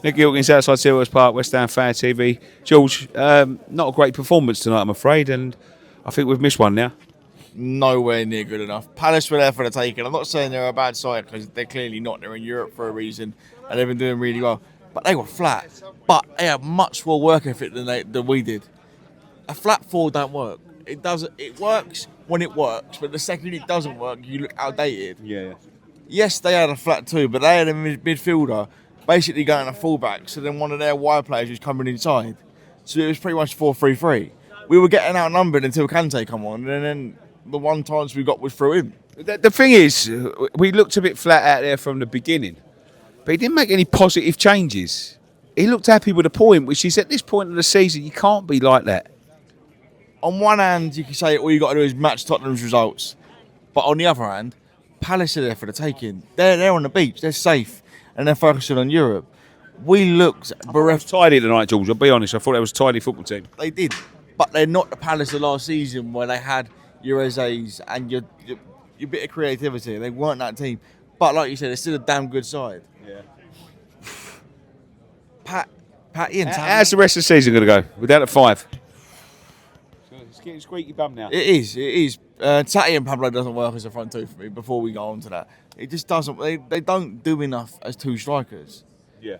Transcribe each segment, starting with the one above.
Nick Gilkins outside Selhurst Park, West Ham Fan TV. George, not a great performance tonight, I'm afraid, and I think we've missed one now. Nowhere near good enough. Palace were there for the taking. I'm not saying they're a bad side because they're clearly not. They're in Europe for a reason and they've been doing really well. But they were flat. But they have much more work ethic than we did. A flat four don't work. It doesn't. It works when it works, but the second it doesn't work, you look outdated. Yeah. Yes, they had a flat two, but they had a midfielder basically going a fullback. So then one of their wide players was coming inside. So it was pretty much 4-3-3. We were getting outnumbered until Kante come on, and then the one chance we got was through him. The thing is, we looked a bit flat out there from the beginning, but he didn't make any positive changes. He looked happy with a point, which is at this point of the season, you can't be like that. On one hand, you can say all you got to do is match Tottenham's results, but on the other hand, Palace are there for the taking. They're on the beach, they're safe, and they're focusing on Europe. We looked bereft. Tidy tonight, George. I'll be honest. I thought that was a tidy football team. They did, but they're not the Palace of last season where they had your Eze's and your bit of creativity. They weren't that team, but like you said, they're still a damn good side. Yeah. Pat Ian. How's the rest of the season going to go? We're down at 5. It's getting squeaky bum now. It is. Tati and Pablo doesn't work as a front two for me. Before we go on to that, it just doesn't. They don't do enough as two strikers. Yeah.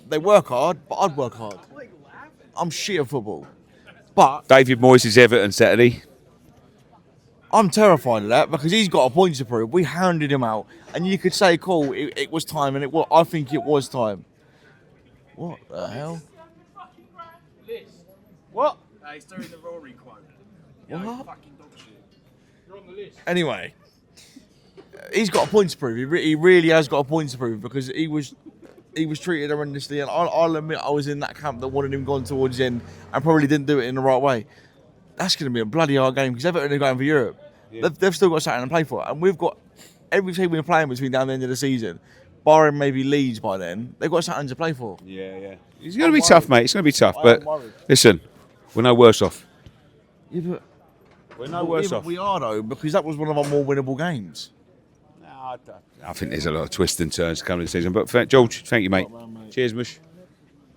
They work hard, but I'd work hard. I'm shit at football, but David Moyes' Everton Saturday. I'm terrified of that because he's got a point to prove. We hounded him out, and you could say, "Cool, it was time," and I think it was time. What the hell? What? He's doing the Rory quote. What? Fucking dog shit. You're on the list. Anyway, he's got a point to prove. He really has got a point to prove because he was treated horrendously, and I'll admit I was in that camp that wanted him gone towards the end and probably didn't do it in the right way. That's going to be a bloody hard game because Everton are going for Europe. Yeah. They've still got something to play for, and we've got every team we're playing between now and the end of the season, barring maybe Leeds by then. They've got something to play for. Yeah. It's going to be tough, mate. It's going to be tough, but listen, we're no worse off. Yeah, but We're no worse off. We are though because that was one of our more winnable games. I think there's a lot of twists and turns coming this season. But George, thank you, mate. Cheers, Mush.